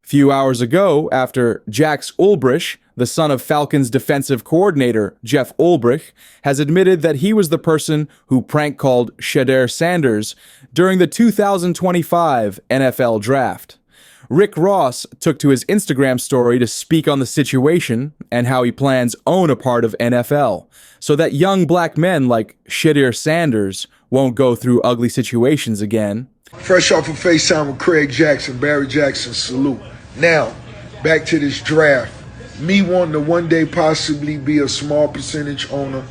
Few hours ago, after Jax Ulbrich, the son of Falcons defensive coordinator Jeff Ulbrich, has admitted that he was the person who prank called Shedeur Sanders during the 2025 NFL Draft. Rick Ross took to his Instagram story to speak on the situation and how he plans own a part of NFL, so that young black men like Shedeur Sanders won't go through ugly situations again. Fresh off of FaceTime with Craig Jackson, Barry Jackson, salute. Now, back to this draft. Me wanting to one day possibly be a small percentage owner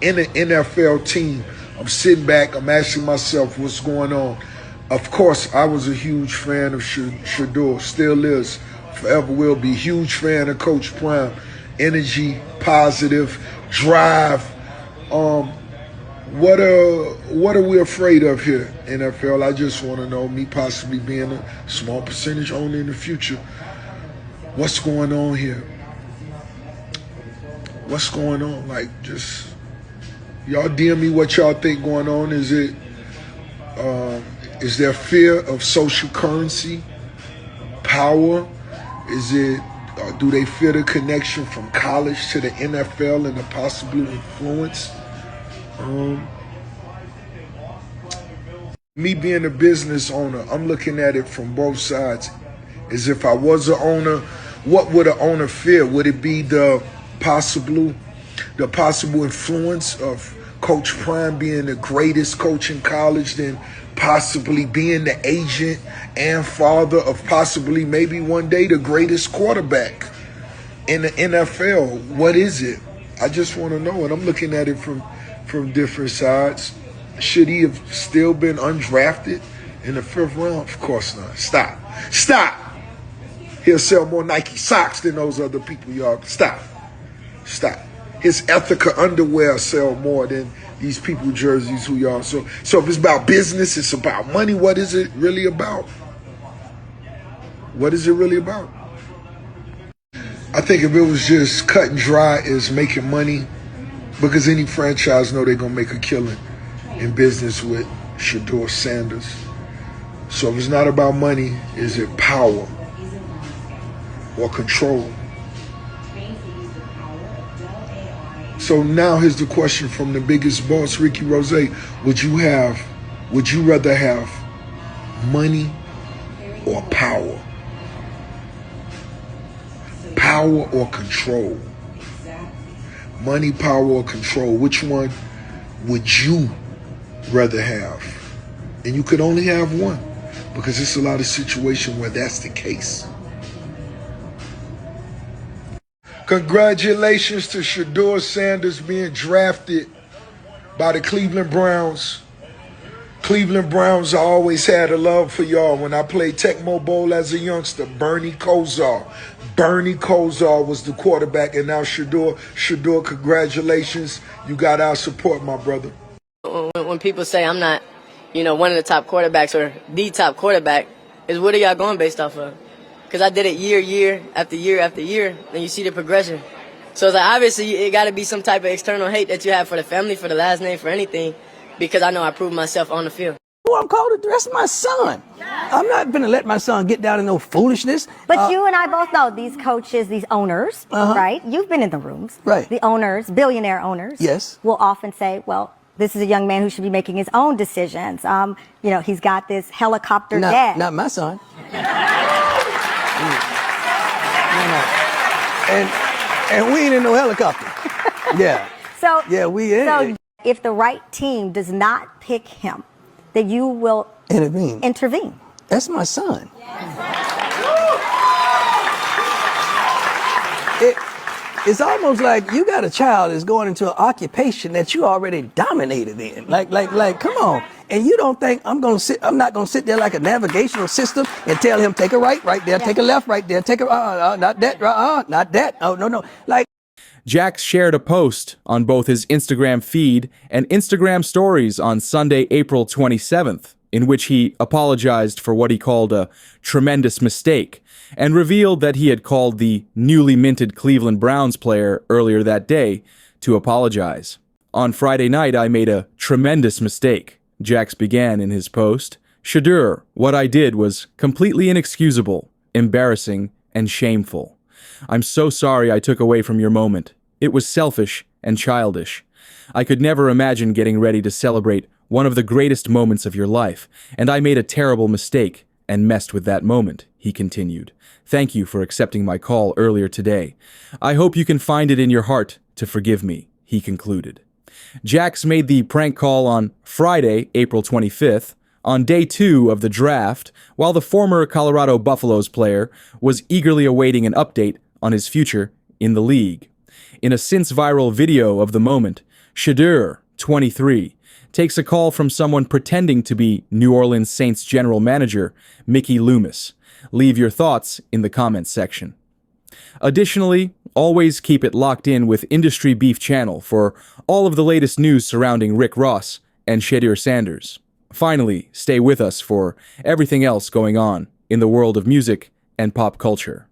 in an NFL team. I'm sitting back, I'm asking myself what's going on. Of course, I was a huge fan of Shedeur, still is, forever will be. Huge fan of Coach Prime. Energy, positive, drive. What are we afraid of here, NFL? I just want to know, me possibly being a small percentage owner in the future, what's going on here? What's going on? Like, just, y'all DM me what y'all think going on. Is there fear of social currency, power? Is it, do they fear the connection from college to the NFL and the possible influence? Me being a business owner, I'm looking at it from both sides. As if I was an owner, what would an owner fear? Would it be the possible influence of Coach Prime being the greatest coach in college, then possibly being the agent and father of possibly maybe one day the greatest quarterback in the NFL? What is it? I just want to know, and I'm looking at it from different sides. Should he have still been undrafted in the 5th round? Of course not. Stop. He'll sell more Nike socks than those other people, y'all. Stop. His Ethica underwear sell more than these people jerseys who y'all. So if it's about business, it's about money. What is it really about? What is it really about? I think if it was just cut and dry as making money, because any franchise know they're going to make a killing in business with Shedeur Sanders. So if it's not about money, is it power or control? So now here's the question from the biggest boss, Ricky Rose. Would you rather have money or power? Power or control? Money, power, or control? Which one would you rather have? And you could only have one, because it's a lot of situations where that's the case. Congratulations to Shedeur Sanders being drafted by the Cleveland Browns. Cleveland Browns, I always had a love for y'all. When I played Tecmo Bowl as a youngster, Bernie Kosar was the quarterback, and now Shedeur, congratulations. You got our support, my brother. When people say I'm not, one of the top quarterbacks or the top quarterback, is what are y'all going based off of? Because I did it year after year after year, and you see the progression. So it's like, obviously, it got to be some type of external hate that you have for the family, for the last name, for anything, because I know I proved myself on the field. Well, I'm called to dress my son. I'm not going to let my son get down in no foolishness. But you and I both know these coaches, these owners, right? You've been in the rooms. Right. The owners, billionaire owners, yes, will often say, well, this is a young man who should be making his own decisions. He's got this helicopter dad. Not my son. And we ain't in no helicopter. Yeah. We ain't. So if the right team does not pick him, then you will intervene. That's my son. It's almost like you got a child that's going into an occupation that you already dominated in. Like, come on. And you don't think I'm not gonna sit there like a navigational system and tell him, take a right there, take a left right there, take a, not that, not that, oh, no. Like, Jax shared a post on both his Instagram feed and Instagram stories on Sunday, April 27th, in which he apologized for what he called a tremendous mistake and revealed that he had called the newly minted Cleveland Browns player earlier that day to apologize. "On Friday night, I made a tremendous mistake," Jax began in his post. "Shedeur, what I did was completely inexcusable, embarrassing, and shameful. I'm so sorry I took away from your moment. It was selfish and childish. I could never imagine getting ready to celebrate one of the greatest moments of your life, and I made a terrible mistake and messed with that moment," he continued. "Thank you for accepting my call earlier today. I hope you can find it in your heart to forgive me," he concluded. Jax made the prank call on Friday, April 25th, on day 2 of the draft, while the former Colorado Buffaloes player was eagerly awaiting an update on his future in the league. In a since-viral video of the moment, Shedeur, 23, takes a call from someone pretending to be New Orleans Saints general manager Mickey Loomis. Leave your thoughts in the comments section. Additionally, always keep it locked in with Industry Beef Channel for all of the latest news surrounding Rick Ross and Shedeur Sanders. Finally, stay with us for everything else going on in the world of music and pop culture.